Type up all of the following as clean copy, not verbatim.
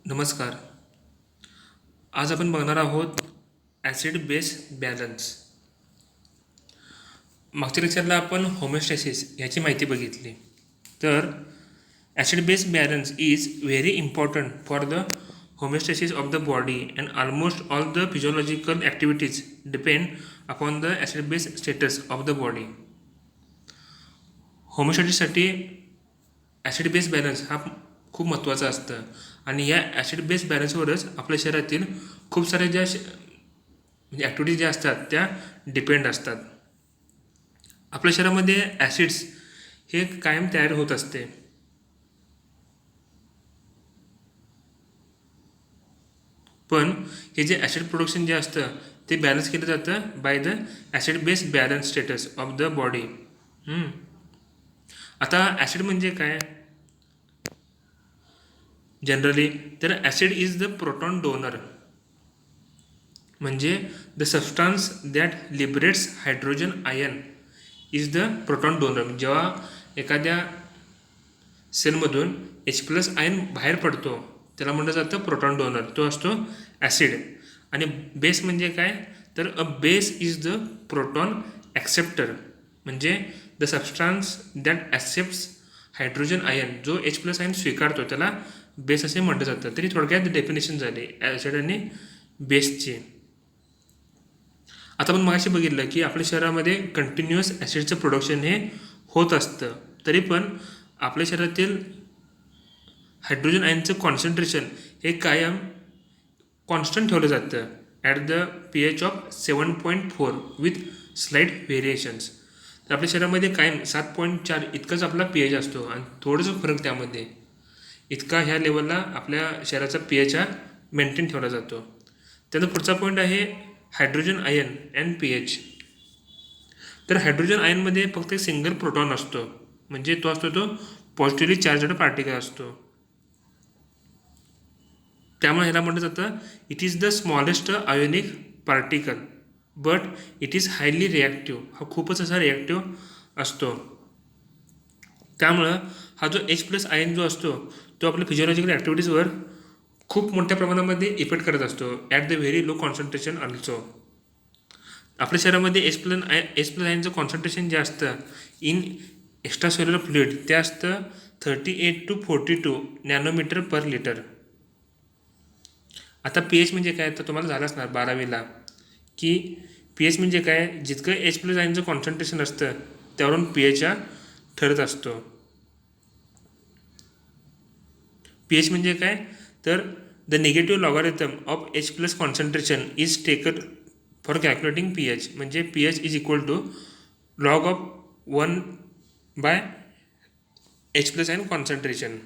नमस्कार. आज आपण बघणार आहोत ॲसिड बेस बॅलन्स. मागच्या लेक्चरला आपण होमिओस्टॅसिस ह्याची माहिती बघितली. तर acid base balance is very important for the homeostasis of the body and almost all the physiological activities depend upon the acid base status of the body. होमिओस्टॅसिससाठी acid base balance हा खूप महत्त्वाचा असतं आणि या ॲसिड बेस बॅलन्सवरच आपल्या शरीरातील खूप साऱ्या ज्या म्हणजे ॲक्टिव्हिटीज ज्या असतात त्या डिपेंड असतात. आपल्या शरीरामध्ये ॲसिड्स हे कायम तयार होत असते. पण हे जे ॲसिड प्रोडक्शन जे असतं ते बॅलन्स केलं जातं by the acid base balance status of the body. आता ॲसिड म्हणजे काय जनरली, तर acid is the proton donor, म्हणजे the substance that liberates hydrogen ion is the proton donor. जेव्हा एखाद्या सेलमधून H+ आयन बाहेर पडतो त्याला म्हटलं जातं प्रोटॉन डोनर, तो असतो ॲसिड. आणि बेस म्हणजे काय, तर a base is the proton acceptor, म्हणजे the substance that accepts hydrogen ion, जो H+ आयन स्वीकारतो त्याला बेस असे म्हटलं जातं. तरी थोडक्यात डेफिनेशन झाली ॲसिड आणि बेसची. आता आपण मगाशी बघितलं की आपल्या शरीरामध्ये कंटिन्युअस ॲसिडचं प्रोडक्शन हे होत असतं, तरी पण आपल्या शरीरातील हायड्रोजन आयनचं कॉन्सन्ट्रेशन हे कायम कॉन्स्टंट ठेवलं जातं at the pH of 7.4 with slight variations. तर आपल्या शरीरामध्ये कायम 7.4 इतकाच आपला pH असतो आणि थोडंसं फरक त्यामध्ये इतका ह्या लेवलला आपल्या शरीराचा pH हा मेंटेन ठेवला जातो. त्यानंतर पुढचा पॉईंट आहे हायड्रोजन आयन अँड pH. तर हायड्रोजन आयनमध्ये फक्त एक सिंगल प्रोटॉन असतो, म्हणजे तो असतो तो पॉझिटिव्हली चार्जड पार्टिकल असतो. त्यामुळे ह्याला म्हटलं जातं it is the smallest ionic particle but it is highly reactive. हा खूपच असा रिॲक्टिव्ह असतो. त्यामुळं हा जो H+ आयन जो असतो तो आपल्या फिजिओलॉजिकल ॲक्टिव्हिटीजवर खूप मोठ्या प्रमाणामध्ये इफेक्ट करत असतो at the very low concentration also. आपल्या शरीरामध्ये H+ आयनचं कॉन्सन्ट्रेशन जे असतं इन एक्स्ट्रा सेल्युलर फ्लुइड ते असतं 38 to 42 नॅनोमीटर पर लिटर. आता pH म्हणजे काय, तर तुम्हाला झालं असणार 12वीला की pH म्हणजे काय, जितकं H+ आयनचं कॉन्सन्ट्रेशन असतं त्यावरून pH हा ठरत असतो. pH म्हणजे काय, तर the negative logarithm of H+ concentration is taken for calculating pH, म्हणजे pH is equal to log of 1/H+ ion concentration.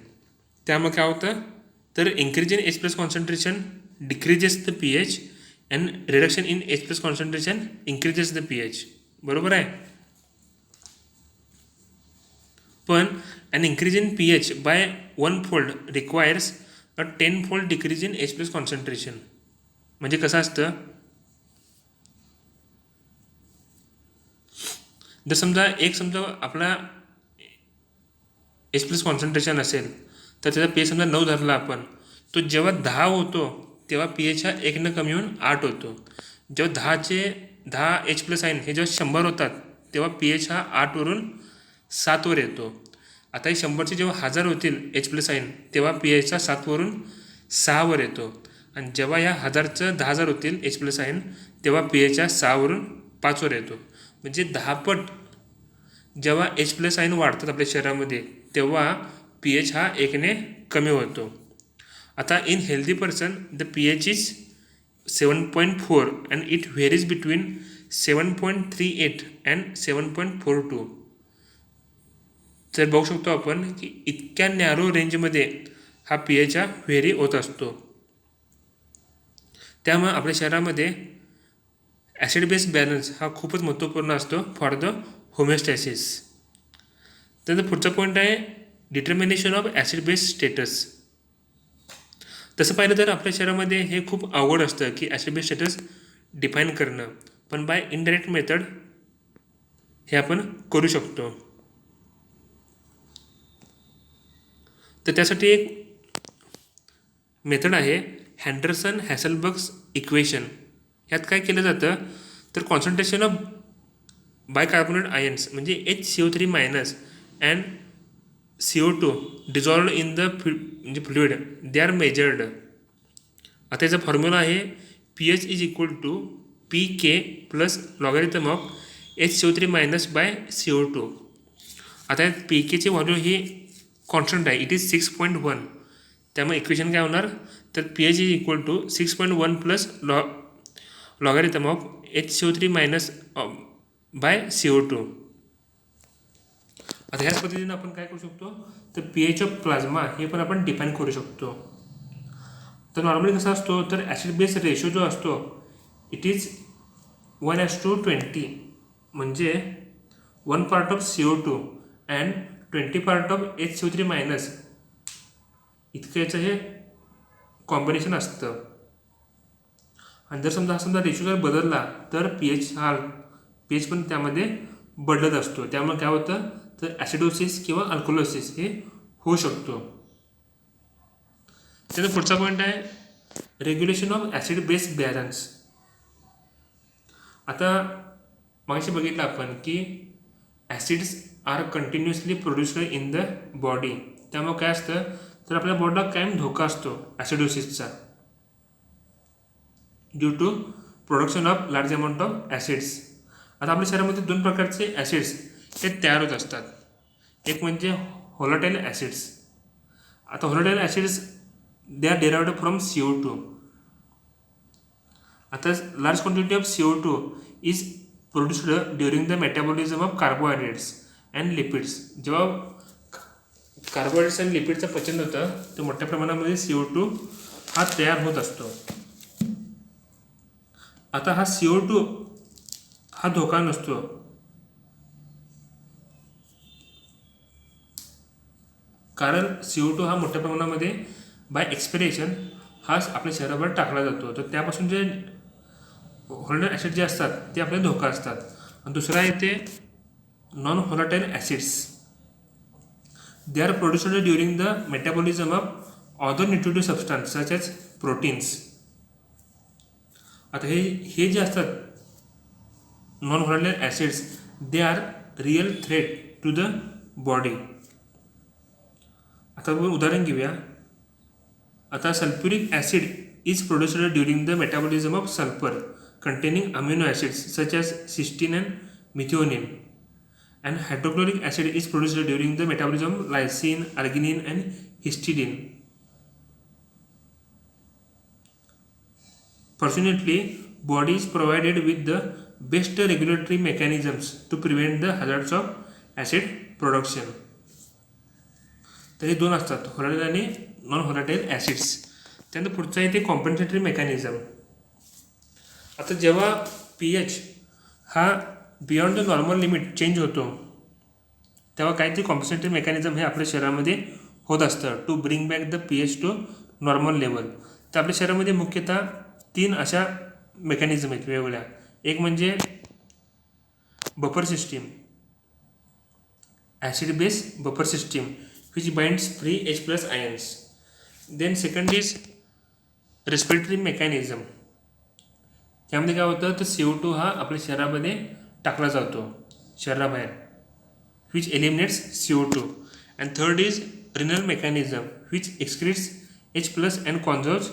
त्यामुळे काय होतं, तर increase in H+ concentration decreases the pH and reduction in H+ concentration increases the pH. बरोबर आहे. पण an increase in pH by 1-fold requires a 10-fold decrease in H+ concentration. म्हणजे कसं असतं, जर समजा आपला H+ कॉन्सन्ट्रेशन असेल तर त्याचा pH समजा 9 धरला आपण, तो जेव्हा 10 होतो तेव्हा pH हा 1 कमी होऊन 8 होतो. जेव्हा 10 H+ आयन हे जेव्हा 100 होतात तेव्हा pH हा 8वरून 7वर येतो. आता हे 100चे जेव्हा 1000 होतील H+ आयन तेव्हा pH हा 7वरून 6वर येतो. आणि जेव्हा या 1000चं 10,000 होतील H+ आयन तेव्हा pH हा 6वरून 5वर येतो. म्हणजे 10 पट जेव्हा H+ आयन वाढतात आपल्या शरीरामध्ये तेव्हा pH हा 1ने कमी होतो. आता in healthy person the pH is 7.4 and it varies between 7.38 and 7.42. तर बघू शकतो आपण की इतक्या नॅरो रेंजमध्ये हा pH हा व्हेरी होत असतो. त्यामुळे आपल्या शरीरामध्ये ॲसिड बेस बॅलन्स हा खूपच महत्त्वपूर्ण असतो फॉर द होमिओस्टॅसिस. त्यानंतर पुढचा पॉईंट आहे determination of acid base status. तसं पाहिलं तर आपल्या शरीरामध्ये हे खूप अवघड असतं की ॲसिड बेस स्टेटस डिफाईन करणं, पण बाय इनडायरेक्ट मेथड हे आपण करू शकतो. तर त्यासाठी एक मेथड आहे हँडरसन हॅसलबर्ग्स इक्वेशन. ह्यात काय केलं जातं तर कॉन्सन्ट्रेशन ऑफ बायकार्बोनेट आयन्स म्हणजे HCO3 minus and CO2 dissolved in the म्हणजे फ्लुइड दे आर मेजर्ड. आता याचा फॉर्म्युला आहे pH is equal to PK plus logarithm of HCO3 minus by CO2. आता यात PKचे व्हॅल्यू ही कॉन्स्टंट आहे, इट इज 6.1. त्यामुळे इक्वेशन काय होणार तर pH is equal to 6.1 plus logarithm of HCO3 minus by CO2. आता ह्याच पद्धतीने आपण काय करू शकतो तर pH ऑफ प्लाझ्मा हे पण आपण डिफाईन करू शकतो. तर नॉर्मली कसा असतो तर ॲसिड बेस रेशो जो असतो इट इज 1:20 म्हणजे 1 part of CO2 and 20 part of HCO3 minus इतकं याचं हे कॉम्बिनेशन असतं. आणि जर समजा रेशो जर बदलला तर pH पण त्यामध्ये बदलत असतो. त्यामुळे काय होतं तर ॲसिडोसिस किंवा अल्कोलोसिस हे होऊ शकतो. त्याचा पुढचा पॉईंट आहे regulation of acid base balance. आता मागाशी बघितलं आपण की acids are continuously produced in the body. त्यामुळे काय असतं तर आपल्या बॉडीला कायम धोका असतो ॲसिडोसिसचा due to production of large amount of acids. आता आपल्या शरीरामध्ये 2 प्रकारचे ॲसिड्स हे तयार होत असतात. एक म्हणजे व्होलाटाईल ॲसिड्स. आता volatile acids they are derived from CO2. आता large quantity of CO2 is produced during the metabolism of carbohydrates and lipids. जेव्हा कार्बोहायड्रेट्स आणि लिपिडचं पचन होतं तर मोठ्या प्रमाणामध्ये CO2 हा तयार होत असतो. आता हा CO2 हा धोका नसतो. कारण CO2 हा मोठ्या प्रमाणामध्ये बाय एक्सपिरेशन हा आपल्या शरीरावर टाकला जातो. तर त्यापासून जे व्होलाटाईल ॲसिड जे असतात ते आपल्याला धोका असतात. आणि दुसरा आहे ते non volatile acids. They are produced during the metabolism of other nutritive substance such as proteins. आता हे जे असतात non volatile acids they are real threat to the body. आता आपण उदाहरण घेऊया. आता sulphuric acid is produced during the metabolism of sulphur containing amino acids such as cysteine and methionine, and hydrochloric acid is produced during the metabolism of lysine, arginine and histidine. Fortunately, body is provided with the best regulatory mechanisms to prevent the hazards of acid production. तर हे 2 असतात volatile आणि non volatile acids. त्यानंतर पुढचं आहे ते कॉम्पेन्सेटरी mechanism. आता जेव्हा pH हा beyond the normal limit change होतो तेव्हा काहीतरी कॉम्पेन्सेटरी मेकॅनिझम हे आपल्या शरीरामध्ये होत असतं to bring back the pH to normal level. तर आपल्या शरीरामध्ये मुख्यतः 3 अशा मेकॅनिझम आहेत वेगवेगळ्या. एक म्हणजे buffer system, acid base buffer system which binds free H+ ions. Then second is respiratory mechanism. त्यामध्ये काय होतं तर CO2 हा आपल्या शरीरामध्ये टाकला जातो शरीराबाहेर which eliminates CO2. And third is renal mechanism which excretes H+ and conserves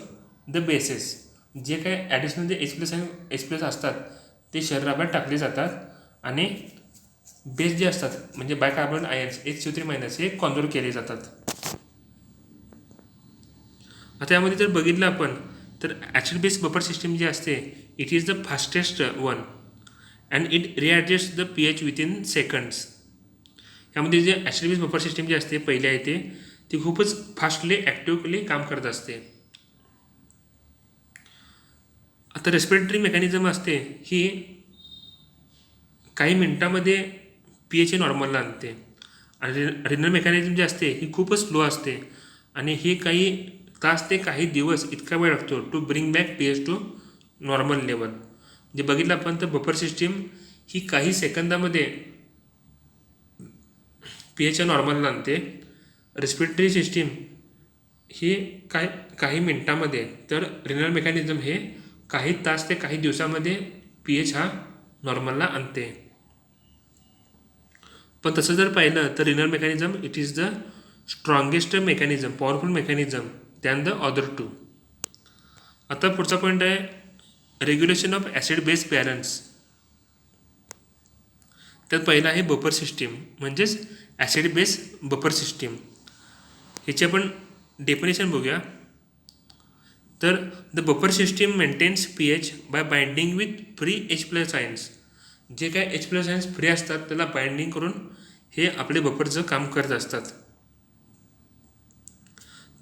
the bases. जे काही ॲडिशनल जे H+ आणि H+ असतात ते शरीराबाहेर टाकले जातात आणि बेस जे असतात म्हणजे बायकार्बोनेट आयन्स HCO3 मायनस हे कॉन्झर्व केले जातात. आता यामध्ये जर बघितलं आपण तर ॲसिड बेस बफर सिस्टीम जी असते it is the fastest one and it readjust the pH within seconds. यामध्ये जे ॲसिड बेस बफर सिस्टीम जी असते पहिले आहे ती खूपच फास्टली ॲक्टिव्हली काम करत असते. आता रेस्पिरेटरी मेकॅनिझम असते ही काही मिनटामध्ये pH नॉर्मलला आणते आणि रिनल मेकॅनिझम जे असते ही खूपच स्लो असते आणि हे काही तास ते काही दिवस इतका वेळ लागतो to bring back pH to normal level. जे बघितलं आपण तर बफर सिस्टीम ही काही सेकंदामध्ये pH नॉर्मलला आणते. रेस्पिरेटरी सिस्टीम हे काही मिनटामध्ये, तर रिनल मेकॅनिझम हे काही तास ते काही दिवसामध्ये pH हा नॉर्मलला आणते. पण तसं जर पाहिलं तर renal mechanism it is the strongest mechanism, powerful mechanism than the other two. आता पुढचा पॉईंट आहे regulation of acid base balance. त्यात पहिला आहे बफर सिस्टीम, म्हणजेच ॲसिड बेस बफर सिस्टीम. ह्याची आपण डेफिनेशन बघूया. तर the buffer system maintains pH by binding with free H+ ions. जे काय H+ आयन्स फ्री असतात त्याला बाइंडिंग करून हे आपले बफरचं काम करत असतात.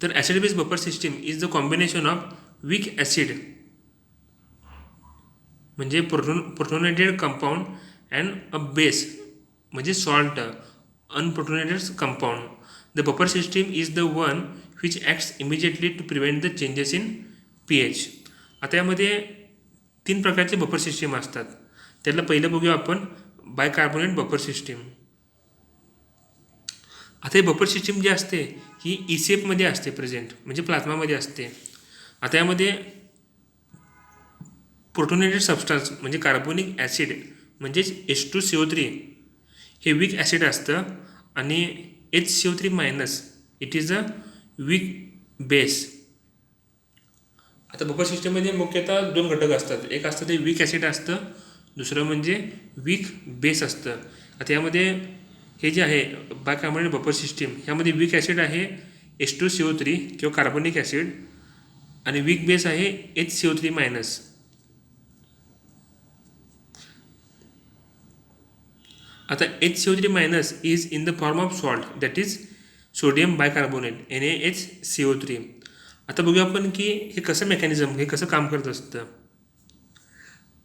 तर acid base buffer system is the combination of weak acid म्हणजे protonated compound and a base म्हणजे salt unprotonated compound. The buffer system is the one which acts immediately to prevent the changes in pH. आता यामध्ये 3 प्रकारचे buffer system असतात. त्याला पहिलं बघूया आपण बायकार्बोनेट बफर सिस्टीम. आता हे बफर सिस्टीम जी असते ही ECF असते प्रेझेंट, म्हणजे प्लाझ्मामध्ये असते. आता यामध्ये प्रोटोनेटेड सबस्टन्स म्हणजे कार्बोनिक ॲसिड म्हणजेच H2CO3 हे वीक ॲसिड असतं आणि HCO3- it is a weak base. आता बफर सिस्टीममध्ये मुख्यतः 2 घटक असतात. एक असतं ते वीक ॲसिड असतं, दुसरं म्हणजे वीक बेस असतं. आता यामध्ये हे जे आहे बायकार्बोनेट बफर सिस्टीम ह्यामध्ये वीक ॲसिड आहे H2CO3 किंवा कार्बोनिक ॲसिड आणि वीक बेस आहे HCO3-. आता HCO3- is in the form of salt that is sodium bicarbonate NaHCO3. आता बघूया आपण की हे कसं मेकॅनिझम हे कसं काम करत असतं.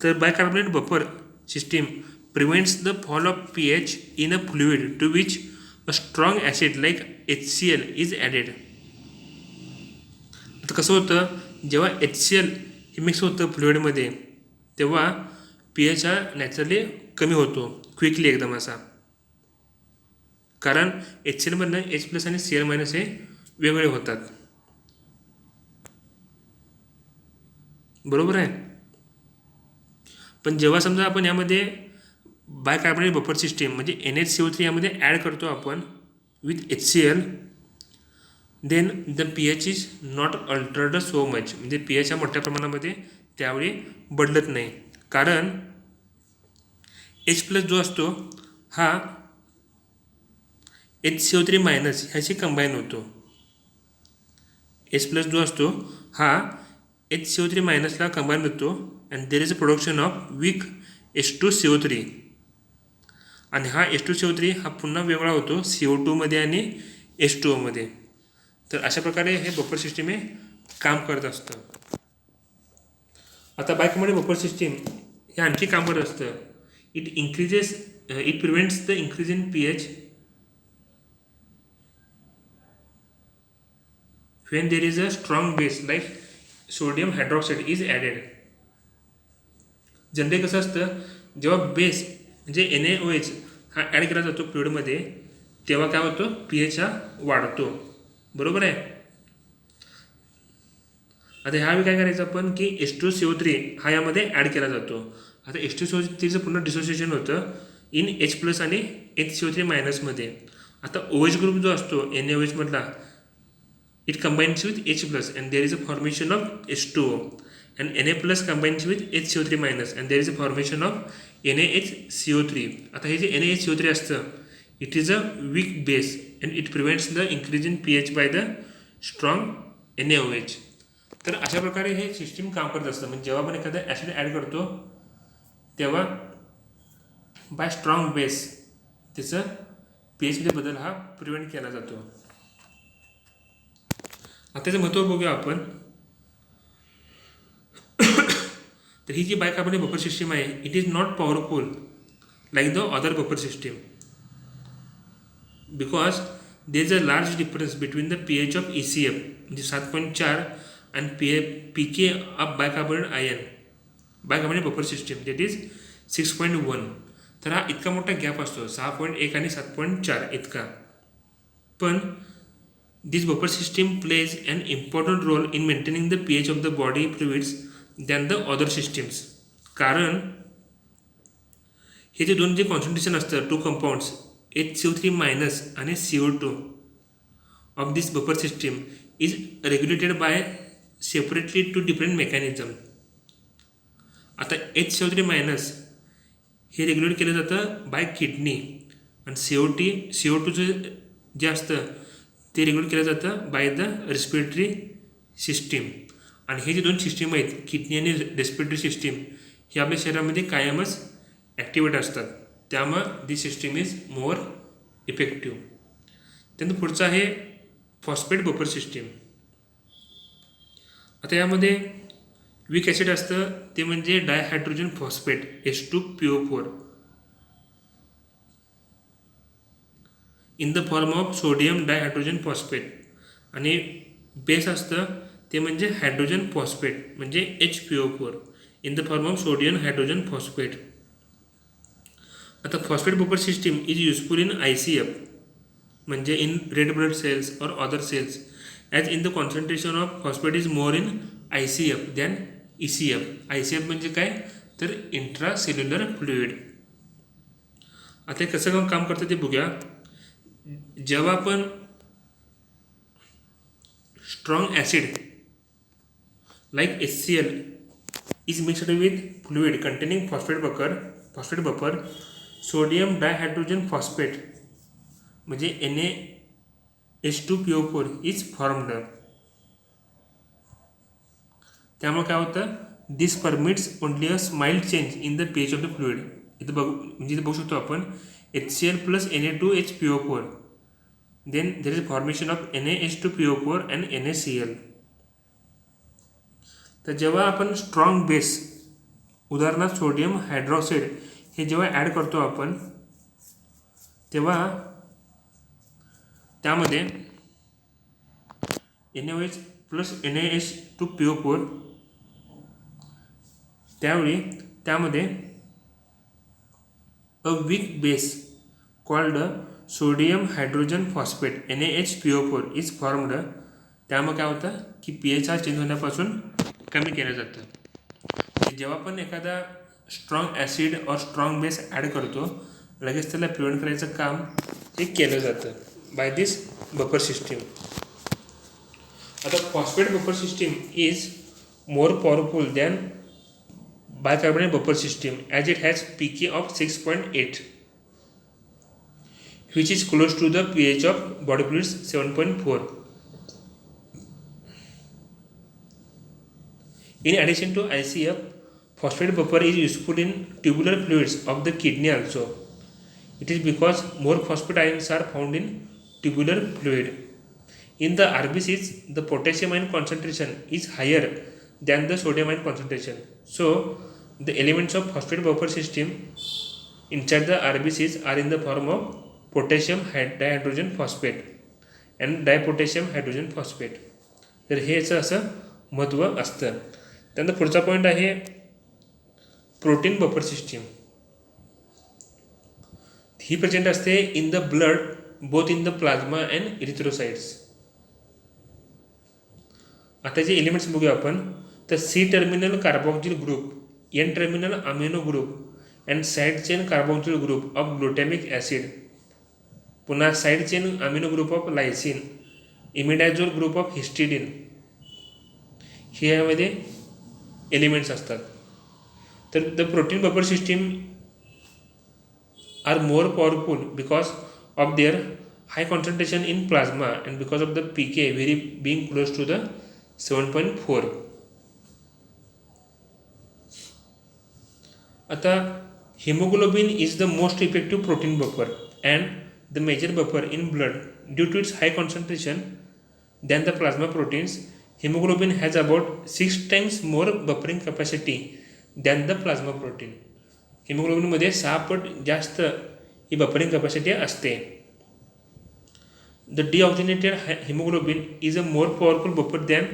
तर bicarbonate buffer system prevents the fall of pH in a fluid to which a strong acid like HCl is added. आता कसं होतं जेव्हा HCl हे मिक्स होतं फ्लुइडमध्ये तेव्हा pH हा नॅचरली कमी होतो क्विकली एकदम असा, कारण HCl H+ आणि Cl- हे वेगळे होतात. बरोबर आहे. पण जेव्हा समजा आपण यामध्ये बायकार्बोनेट बफर सिस्टीम म्हणजे NaCO3 यामध्ये ॲड करतो आपण with HCl, then the pH is not altered so much, म्हणजे pH हा मोठ्या प्रमाणामध्ये त्यावेळी बदलत नाही, कारण H+ जो असतो हा HCO3- ह्याशी कंबाईन होतो. H+ जो असतो हा HCO3- ला कंबाईन होतो and there is a production of weak H2CO3 आणि हा H2CO3 हा पुन्हा वेगळा होतो CO2 आणि H2O. तर अशा प्रकारे हे बफर सिस्टीम हे काम करत असतं. आता बायकार्बोनेट बफर सिस्टीम हे आणखी काम करत असतं. It prevents the increase in pH when there is a strong base like sodium hydroxide is added. Generally कसं असतं जेव्हा बेस म्हणजे NaOH हा ॲड केला जातो फ्लुइडमध्ये तेव्हा काय होतं pH हा वाढतो. बरोबर आहे. आता ह्यावेळी काय करायचं आपण की H2CO3 हा यामध्ये ॲड केला जातो. आता H2CO3चं पुन्हा डिसोसिएशन होतं इन H+ आणि HCO3- आता OH ग्रुप जो असतो NaOH मधला it combines with H+ and there is a formation of H2O, and Na+ combines with HCO3- and there is a formation of NaHCO3. आता हे जे NaHCO3 असतं it is a weak base and it prevents the increase in pH by the strong NaOH. तर अशा प्रकारे हे system काम करत असतं. म्हणजे जेव्हा आपण एखादा ॲसिड ॲड करतो तेव्हा बाय स्ट्रॉंग बेस त्याचं pH बदल हा प्रिव्हेंट केला जातो. आता त्याचं महत्त्व बघूया आपण. तर ही जी बायकार्बोनेट बफर सिस्टीम आहे it is not powerful like the other buffer system because there is a large difference between the pH of ECF म्हणजे 7.4 and pK of bicarbonate buffer system that is 6.1. तर हा इतका मोठा gap असतो 6.1 आणि 7.4 इतका. पण This buffer system plays an important role in maintaining the pH of the body fluids than the other systems. कारण हे जे दोन जे कॉन्सन्ट्रेशन असतं टू कंपाऊंड्स HCO3 मायनस आणि CO2 of this buffer system is regulated by separately two different mechanism. आता HCO3 minus हे regulate केलं जातं बाय किडनी आणि CO2 जे असतं ते रेग्युलेट केलं जातं बाय द रेस्पिरेटरी सिस्टीम. आणि हे जे दोन सिस्टीम आहेत किडनी आणि रेस्पिरेटरी सिस्टीम हे आपल्या शरीरामध्ये कायमच ॲक्टिवेट असतात. त्यामुळं दिस सिस्टीम इज मोर इफेक्टिव्ह. त्यानंतर पुढचं आहे फॉस्फेट बफर सिस्टीम. आता यामध्ये विक ॲसिड असतं ते म्हणजे dihydrogen phosphate H2PO4 in the form of sodium dihydrogen phosphate. आणि बेस असतं ते म्हणजे हायड्रोजन फॉस्फेट म्हणजे HPO4 in the form of sodium hydrogen phosphate. आता phosphate buffer system is useful in ICF म्हणजे इन रेड ब्लड सेल्स और other cells as in the concentration of phosphate is more in ICF than ECF. ICF म्हणजे काय तर intracellular fluid. आता हे कसं काम करतं ते बघूया. जेव्हा आपण strong acid like HCl is mixed with fluid containing phosphate buffer sodium dihydrogen phosphate म्हणजे NaH2PO4 इज फॉर्म्ड. त्यामुळे काय होतं this permits only a small change in the pH of the fluid. इथं बघू शकतो आपण HCl plus Na2HPO4 then there is formation of NaH2PO4 and NaCl. तर जेव्हा आपण स्ट्रॉंग बेस उदाहरणार्थ सोडियम हायड्रॉक्साईड हे जेव्हा ॲड करतो आपण तेव्हा त्यामध्ये NaOH प्लस NaH2PO4 त्यामध्ये a weak base called sodium hydrogen phosphate NaHPO4 is formed. त्यामुळे काय होतं की pH हा चेंज होण्यापासून कमी केलं जातं. जेव्हा पण एखादा स्ट्रॉंग ॲसिड और स्ट्रॉंग बेस ॲड करतो लगेच त्याला प्रिव्हेंट करायचं काम हे केलं जातं बाय दिस बफर सिस्टीम. आता phosphate buffer system is more powerful than bicarbonate buffer system as it has pK of 6.8 which is close to the pH of body fluids 7.4. In addition to ICF, phosphate buffer is useful in tubular fluids of the kidney also. It is because more phosphate ions are found in tubular fluid. In the RBCs, the potassium ion concentration is higher than the sodium ion concentration. So, the elements of phosphate buffer system inside the RBCs are in the form of potassium dihydrogen phosphate and dipotassium hydrogen phosphate. तर हे याचं असं महत्त्व असतं. त्यानंतर पुढचा point आहे protein buffer system. ही प्रेझेंट असते in the blood both in the plasma and erythrocytes. आता जे एलिमेंट्स बघूया आपण तर C terminal carboxyl group, N terminal amino group and side chain carboxyl group of glutamic acid. पुन्हा side chain amino group of lysine, imidazole group of histidine हे यामध्ये elements असतात. तर the protein buffer system are more powerful because of their high concentration in plasma and because of the pK very being close to the 7.4. आता hemoglobin is the most effective protein buffer and the major buffer in blood due to its high concentration than the plasma proteins. Hemoglobin has about 6 times more buffering capacity than the plasma protein. hemoglobin मध्ये 6 पट जास्त ही buffering capacity असते. The deoxygenated hemoglobin is a more powerful buffer than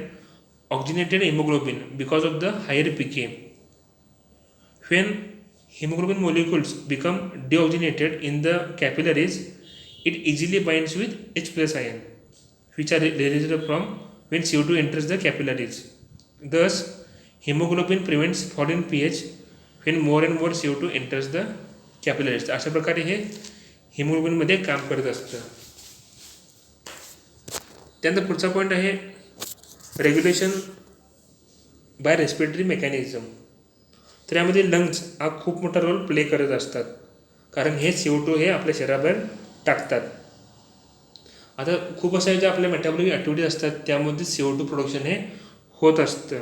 oxygenated hemoglobin because of the higher pK. When hemoglobin molecules become deoxygenated in the capillaries, it easily binds with H+ ion. which are released from when CO2 enters the capillaries. Thus, hemoglobin prevents fall in pH when more and more CO2 enters the capillaries. अशा प्रकारे हे हिमोग्लोबिनमध्ये काम करत असतं. त्यानंतर पुढचा point आहे regulation bye respiratory mechanism. तर यामध्ये लंग्स हा खूप मोठा रोल प्ले करत असतात, कारण हे CO2 हे आपल्या शरीराबाहेर टाकतात. आता खूप अशा ज्या आपल्या मेटाबॉलिक ॲक्टिव्हिटीज असतात त्यामध्ये CO2 प्रोडक्शन हे होत असतं.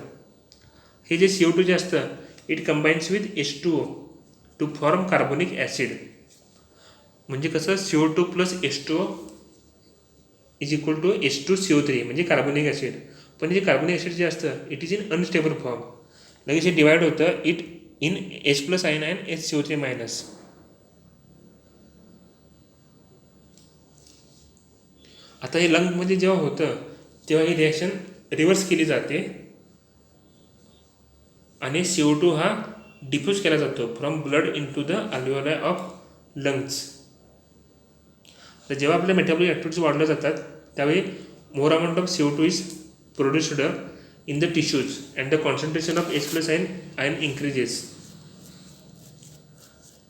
हे जे CO2 जे असतं it combines with H2O to form carbonic acid. म्हणजे कसं CO2 plus H2O is equal to H2CO3 म्हणजे कार्बोनिक ॲसिड. पण जे कार्बोनिक ॲसिड जे असतं it is in unstable form. लगेच हे डिवाइड होतं it in H+ ion and HCO3-. आता हे लंगमध्ये जेव्हा होतं तेव्हा ही रिॲक्शन रिव्हर्स केली जाते आणि CO2 हा डिफ्यूज केला जातो from blood into the alveoli of lungs. तर जेव्हा आपल्या मेटाबॉलिक ॲक्टिव्हिटीज वाढल्या जातात त्यावेळी more amount of CO2 is produced in the tissues and the concentration of H+ ion increases.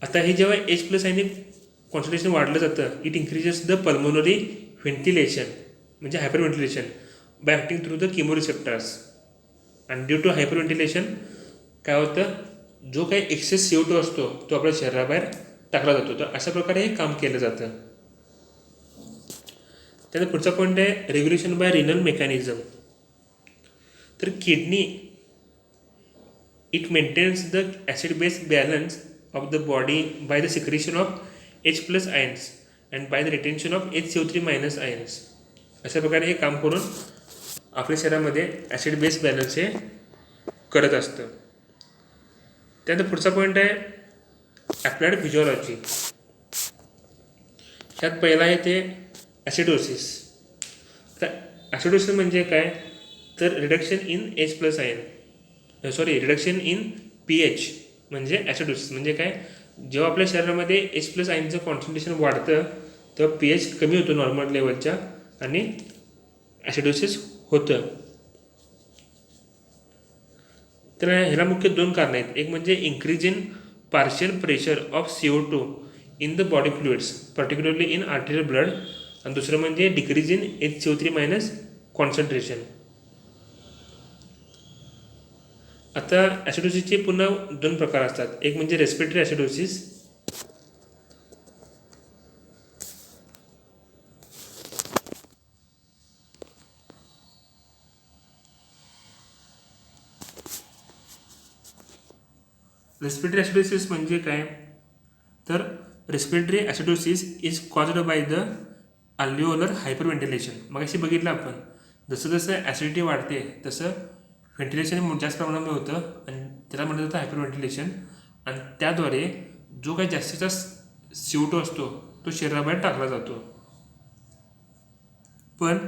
आता हे जेव्हा H+ आयन कॉन्सन्ट्रेशन वाढलं जातं it increases the pulmonary ventilation म्हणजे hyper ventilation by acting through the chemoreceptors. आणि due to hyper ventilation काय होतं, जो काही एक्सेस CO2 असतो तो आपल्या शरीराबाहेर टाकला जातो. तर अशा प्रकारे हे काम केलं जातं. त्यानंतर पुढचा पॉईंट आहे रेग्युलेशन बाय रिनल मेकॅनिझम. तर kidney it maintains the acid base balance of the body by the secretion of H+ ions and by the retention of HCO3- ions. अशा प्रकारे हे काम करून आपल्या शरीरामध्ये ॲसिड बेस बॅलन्स हे करत असतं. त्यानंतर पुढचा पॉईंट आहे ॲप्लाइड फिजिओलॉजी. ह्यात पहिला आहे ते ॲसिडोसिस. तर ॲसिडोसिस म्हणजे काय, तर reduction in H+ ion reduction in pH म्हणजे ॲसिडोसिस. म्हणजे काय, जेव्हा आपल्या शरीरामध्ये H+ आयनचं कॉन्सन्ट्रेशन वाढतं तेव्हा pH कमी होतो नॉर्मल लेवलच्या आणि ॲसिडोसिस होतं. तर ह्याला मुख्य 2 कारणं आहेत. एक म्हणजे increase in partial pressure of CO2 in the body fluids particularly in arterial blood, आणि दुसरं म्हणजे डिक्रीज इन HCO3- कॉन्सन्ट्रेशन. आता ॲसिडोसिसचे पुन्हा 2 प्रकार असतात. एक म्हणजे रेस्पिरेटरी ॲसिडोसिस. रेस्पिरेटरी ॲसिडोसिस म्हणजे काय, तर respiratory acidosis is caused by the alveolar hyper ventilation. मग अशी बघितलं आपण जसं जसं ॲसिडिटी वाढते तसं व्हेंटिलेशन जास्त प्रमाणामध्ये होतं आणि त्याला म्हणलं जातं हायपर व्हेंटिलेशन. आणि त्याद्वारे जो काही जास्तीचा CO2 असतो तो शरीराबाहेर टाकला जातो. पण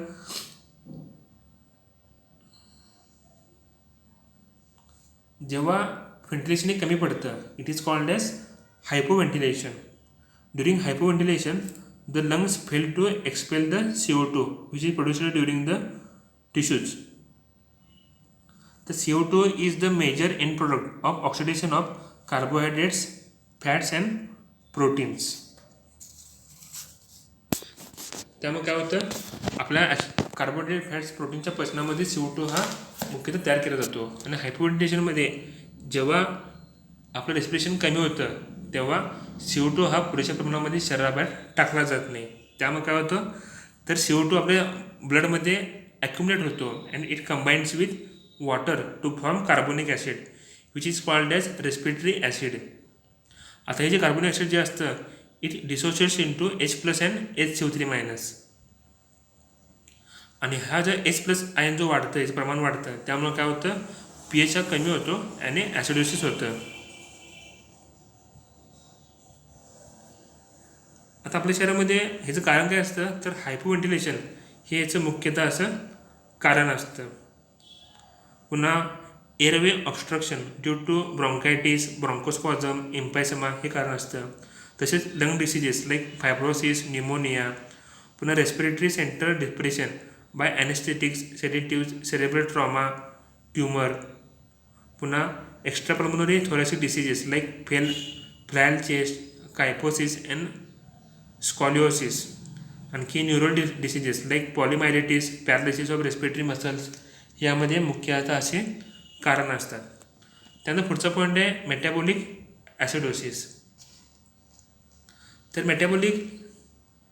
जेव्हा व्हेंटिलेशन हे कमी पडतं it is called as hypoventilation. During hypoventilation the lungs fail to expel the CO2 which is produced during the tissues. The CO2 is the major end product of oxidation of carbohydrates, fats and proteins. त्यामुळे काय होतं, आपल्या carbohydrate fats प्रोटीनच्या पचनामध्ये CO2 हा मुख्यतः तयार केला जातो. आणि हायपोव्हेंटिलेशनमध्ये जेव्हा आपलं रेस्पिरेशन कमी होतं तेव्हा CO2 हा पुरेशा प्रमाणामध्ये शरीराबाहेर टाकला जात नाही. त्यामुळे काय होतं, तर CO2 आपल्या ब्लडमध्ये ॲक्युमुलेट होतो and it combines with water to form carbonic acid which is called as respiratory acid. आता हे जे कार्बोनिक ॲसिड जे असतं it dissociates into H+ and HCO3-. आणि हा जर H+ आयन जो वाढतं याचं प्रमाण वाढतं त्यामुळे काय होतं, pH हा कमी होतो आणि ॲसिडोसिस होतं. आता आपल्या शरीरामध्ये ह्याचं कारण काय असतं, तर हायपोव्हेंटिलेशन हे याचं मुख्यतः असं कारण असतं. पुन्हा airway obstruction due to bronchitis, bronchospasm, emphysema हे कारण असतं. तसेच lung diseases like fibrosis, pneumonia, पुन्हा respiratory centre depression by anaesthetics, sedatives, cerebral trauma, tumour. पुन्हा extra pulmonary thoracic diseases like flail chest, kyphosis and scoliosis. आणखी neural diseases like poliomyelitis, paralysis of respiratory muscles यामध्ये मुख्यतः असे कारण असतात. त्यानंतर पुढचा पॉईंट आहे मेटॅबॉलिक ॲसिडोसिस. तर मेटॅबॉलिक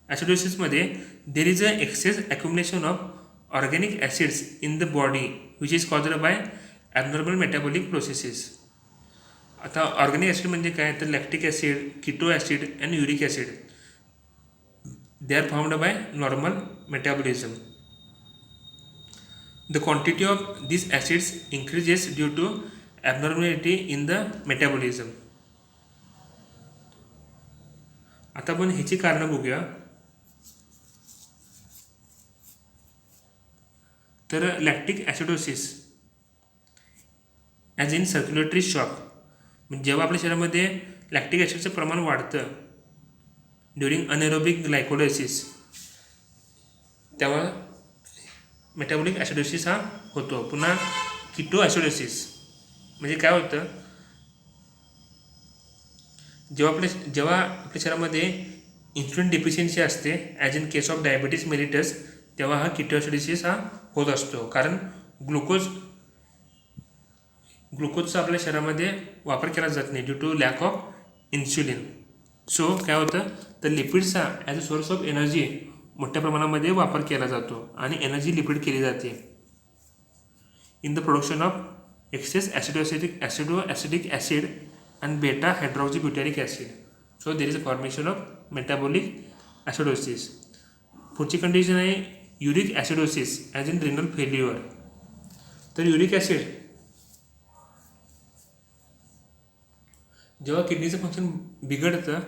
ॲसिडोसिसमध्ये there is a excess accumulation of organic acids in the body which is caused by abnormal metabolic processes. आता ऑर्गॅनिक ॲसिड म्हणजे काय, तर lactic acid, keto acid and uric acid they are found by normal metabolism. The quantity of these acids increases due to abnormality in the metabolism. आता आपण ह्याची कारणं बघूया. तर lactic acidosis as in circulatory shock, म्हणजे जेव्हा आपल्या शरीरामध्ये लॅक्टिक ॲसिडचं प्रमाण वाढतं ड्युरिंग अनएरोबिक ग्लायकोलायसिस तेव्हा मेटाबॉलिक ॲसिडोसिस हा होतो. पुन्हा कीटो ॲसिडोसिस म्हणजे काय होतं, जेव्हा आपल्या शरीरामध्ये इन्सुलिन डिफिशियन्सी असते as in case of diabetes mellitus, तेव्हा हा कीटो ॲसिडोसिस हा होत असतो. कारण ग्लुकोजचा आपल्या शरीरामध्ये वापर केला जात नाही due to lack of insulin. So काय होतं, तर लिपिड्सचा as a source of energy मोठ्या प्रमाणामध्ये वापर केला जातो आणि एनर्जी लिपिड केली जाते in the production of excess acidic acid and beta hydroxy acid. So there is a formation of metabolic acidosis. पुढची कंडिशन आहे uric acidosis as in renal failure. तर युरिक ॲसिड जेव्हा किडनीचं फंक्शन बिघडतं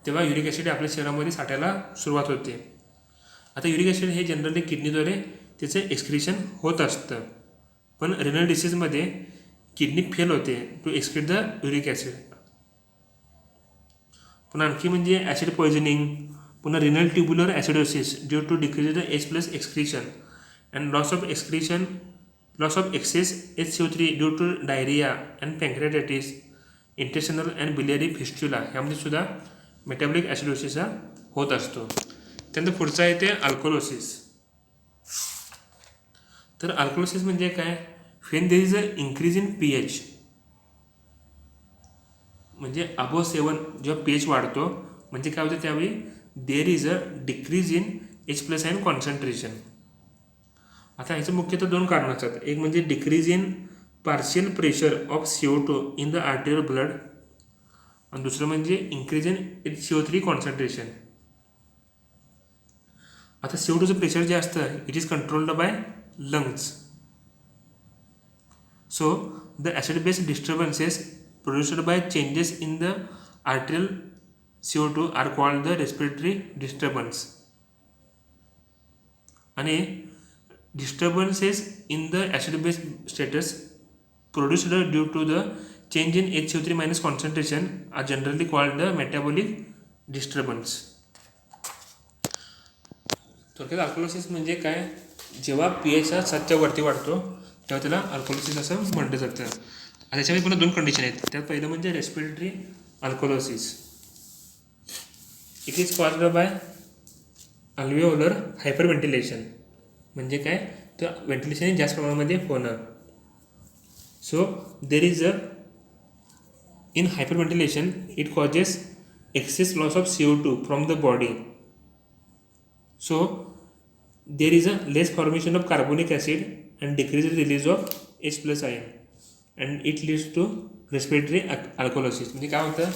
तेव्हा uric acid आपल्या शरीरामध्ये साठायला सुरुवात होते. आता युरिक ॲसिड हे जनरली किडनीद्वारे त्याचं एक्सक्रिशन होत असतं, पण रिनल डिसीजमध्ये किडनी फेल होते to excrete the uric acid. पुन्हा आणखी म्हणजे ॲसिड पॉयझनिंग, पुन्हा renal tubular acidosis due to decrease the H+ excretion and loss of excess HCO3 due to diarrhoea and pancreatitis, intestinal and biliary fistula यामध्ये सुद्धा metabolic acidosis हा होत असतो. त्यानंतर पुढचं आहे ते अल्कोलोसिस. तर अल्कोलोसिस म्हणजे काय, when there is a increase in pH, म्हणजे अबो 7 जेव्हा pH वाढतो म्हणजे काय होतं त्यावेळी there is a decrease in H+ ion concentration. आता ह्याचं मुख्यतः दोन कारणं असतात. एक म्हणजे decrease in partial pressure of CO2 in the arterial blood आणि दुसरं म्हणजे इंक्रीज इन HCO3 कॉन्सन्ट्रेशन. आता CO2चं प्रेशर जे असतं it is controlled by lungs. So the acid based disturbances produced by changes in the arterial CO2 are called the respiratory disturbance. आणि disturbances in the acid base status produced due to the change in HCO3- concentration are generally called the metabolic disturbance. थोडक्यात अल्कोलोसिस म्हणजे काय, जेव्हा pH हा 7च्या वरती वाढतो तेव्हा त्याला अल्कोलोसिस असं म्हटलं जातं. त्याच्यामध्ये पुन्हा दोन कंडिशन आहेत. त्यात पहिलं म्हणजे respiratory alkalosis. It is called by alveolar hyperventilation, म्हणजे काय तर व्हेंटिलेशन जास्त प्रमाणामध्ये होणं. So there is a in hyperventilation it causes excess loss of CO2 from the body. So there is a less formation of carbonic acid and decrease release of H+ ion and it leads to respiratory alkalosis. म्हणजे काय होतं,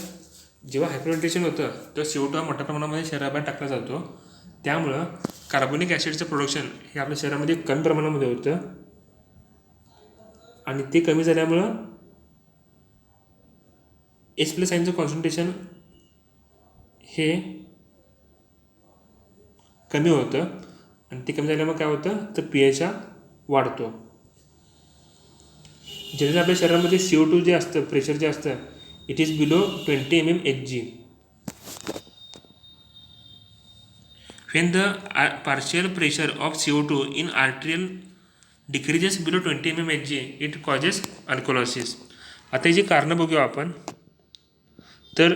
जेव्हा हायपरव्हेंटिलेशन होतं तर CO2 हा मोठ्या प्रमाणामध्ये शरीराबाहेर टाकला जातो. त्यामुळं कार्बोनिक ॲसिडचं प्रोडक्शन हे आपल्या शरीरामध्ये कमी प्रमाणामध्ये होतं आणि ते कमी झाल्यामुळं H+ आयनचं कॉन्सन्ट्रेशन हे कमी होतं आणि ते कमी झाल्यामुळे काय होतं तर pH हा वाढतो. ज्याने आपल्या शरीरामध्ये CO2 जे असतं प्रेशर जे असतं it is below 20 mmHg. when the partial pressure of CO2 in arterial decreases below 20 mmHg, it causes alkalosis. आता याची कारणं बघूया आपण. तर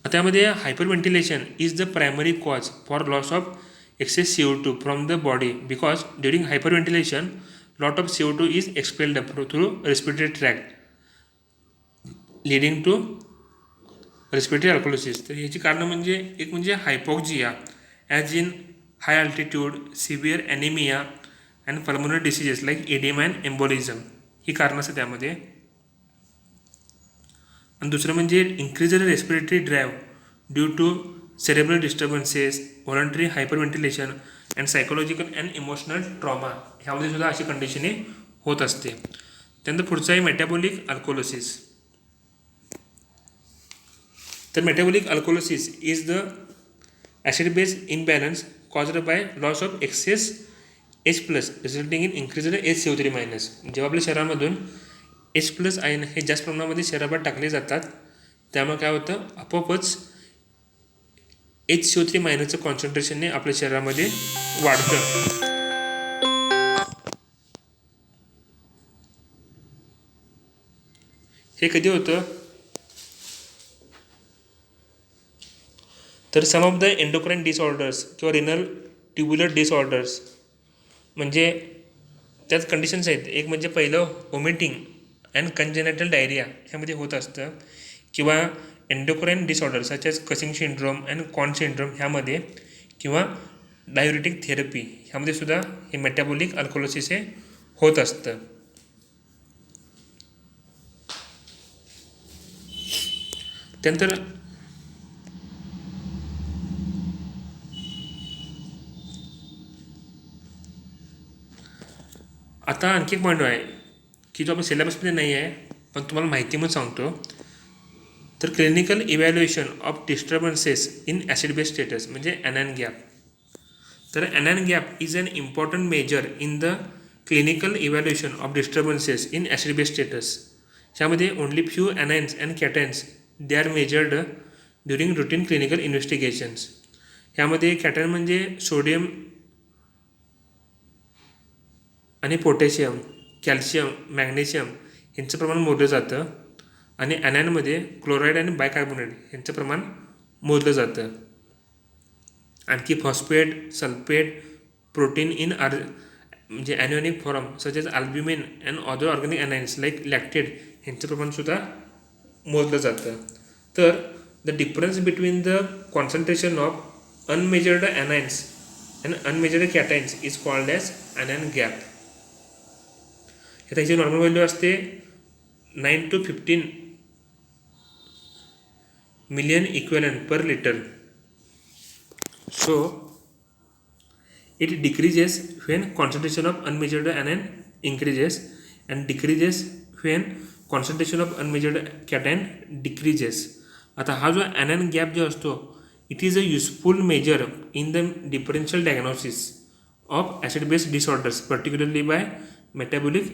त्यामध्ये hyperventilation is the primary cause for loss of excess CO2 from the body because during hyperventilation lot of CO2 is expelled through respiratory tract leading to respiratory alkalosis. तर ह्याची कारणं म्हणजे एक म्हणजे hypoxia as in high altitude, severe anaemia and pulmonary diseases like oedema and embolism ही कारणं असतात त्यामध्ये. आणि दुसरं म्हणजे increased respiratory drive due to cerebral disturbances, voluntary hyperventilation and psychological and emotional trauma ह्यामध्ये सुद्धा अशी कंडिशने होत असते. त्यानंतर पुढचं आहे मेटाबॉलिक अल्कोलोसिस. तर metabolic alkalosis is the acid base imbalance caused by loss of excess H+ resulting in increased HCO3-. जेव्हा आपल्या शरीरामधून H+ आयन हे जास्त प्रमाणामध्ये शरीराबाहेर टाकले जातात त्यामुळे काय होतं, आपोआपच HCO3- कॉन्सन्ट्रेशनने आपल्या शरीरामध्ये वाढतं. हे कधी होतं, तर सम ऑफ द एंडोक्राइन डिसऑर्डर्स किंवा रिनल ट्युब्युलर डिसऑर्डर्स म्हणजे त्यात कंडिशन्स आहेत. एक म्हणजे पहिलं वॉमिटिंग अँड कंजेनेटल डायरिया ह्यामध्ये होत असतं, किंवा endocrine disorder such as Cushing syndrome and Conn syndrome ह्यामध्ये, किंवा डायुरेटिक थेरपी ह्यामध्ये सुद्धा हे मेटाबॉलिक अल्कोलोसिस हे होत असतं. त्यानंतर आता आणखी एक पॉईंट आहे की जो आपल्या सिलेबसमध्ये नाही आहे पण तुम्हाला माहिती म्हणून सांगतो. तर clinical evaluation of disturbances in acid base status म्हणजे ॲनॅन गॅप. तर anion gap is an important measure in the clinical evaluation of disturbances in acid base status. ह्यामध्ये only few anions and cations they are measured during routine clinical investigations. ह्यामध्ये cation म्हणजे sodium आणि potassium, calcium, magnesium यांचं प्रमाण मोजलं जातं, आणि ॲनायनमध्ये chloride आणि bicarbonate यांचं प्रमाण मोजलं जातं. आणखी फॉस्फेट, सल्फेट, प्रोटीन इन म्हणजे anionic form such as albumin and other organic anions like lactate यांचं प्रमाणसुद्धा मोजलं जातं. तर the difference between the concentration of unmeasured anions and unmeasured cations is called as anion gap. ह्याची normal value असते 9 to 15 million equivalent per liter. So it decreases when concentration of unmeasured anion increases and decreases when concentration of unmeasured cation decreases. आता हा जो anion gap जो असतो, it is a useful measure in the differential diagnosis of acid base disorders particularly by metabolic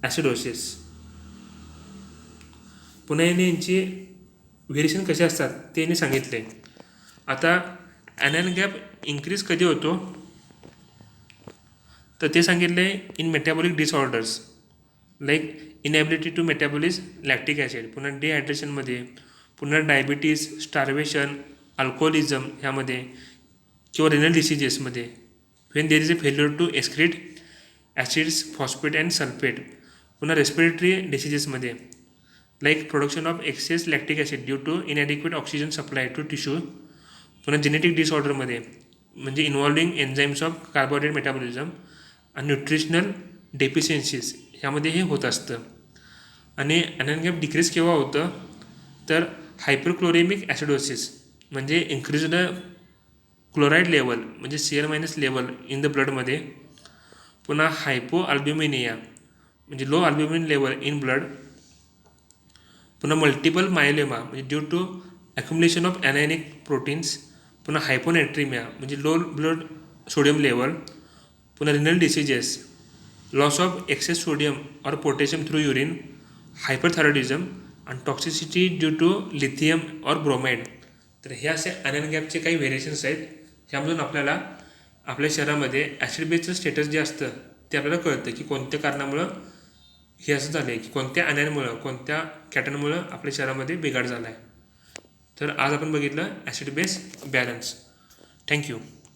acidosis. पुन्हा याने यांची variation कसे असतात ते यांनी सांगितले. आता ॲनॅन गॅप इन्क्रीज कधी होतो, तर ते सांगितले in metabolic disorders like inability to metabolise lactic acid, पुन्हा डिहायड्रेशनमध्ये, पुन्हा डायबिटीज, स्टार्वेशन, अल्कोहोलिझम ह्यामध्ये, किंवा रिनल डिसीजेसमध्ये, when there is a failure to excrete acids, phosphate and sulphate, पुन्हा रेस्पिरेटरी डिसीजेसमध्ये like production of excess lactic acid due to inadequate oxygen supply to tissue, पुन्हा genetic डिसऑर्डरमध्ये म्हणजे involving enzymes of carbohydrate metabolism आणि nutritional deficiencies ह्यामध्ये हे होत असतं. आणि ॲनॅन गॅप डिक्रीज केव्हा होतं, तर हायपरक्लोरेमिक ॲसिडोसिस म्हणजे इन्क्रीज्ड क्लोराईड लेवल म्हणजे Cl- लेवल इन द ब्लडमध्ये, पुन्हा हायपो अल्ब्युमिनिया म्हणजे low albumin level in blood, पुन्हा मल्टिपल मायलेमा म्हणजे ड्यू टू ॲक्युमुलेशन ऑफ ॲनायनिक प्रोटीन्स, पुन्हा हायपोनेट्रिमिया म्हणजे लो ब्लड सोडियम लेवल, पुन्हा renal diseases, loss of access sodium और पोटॅशियम थ्रू युरिन, हायपरथायरॉइडिझम आणि टॉक्सिसिटी ड्यू टू लिथियम और ब्रोमाइड. तर हे असे आयन गॅपचे काही व्हेरिएशन्स आहेत. ह्यामधून आपल्याला आपल्या शरीरामध्ये ॲसिड बेसचं स्टेटस जे असतं ते आपल्याला कळतं की कोणत्या कारणामुळं हे असं झालं आहे, की कोणत्या आयनमुळं कोणत्या कॅटनमुळं आपल्या शरीरामध्ये बिघाड झाला आहे. तर आज आपण बघितलं ॲसिड बेस बॅलन्स. थँक्यू.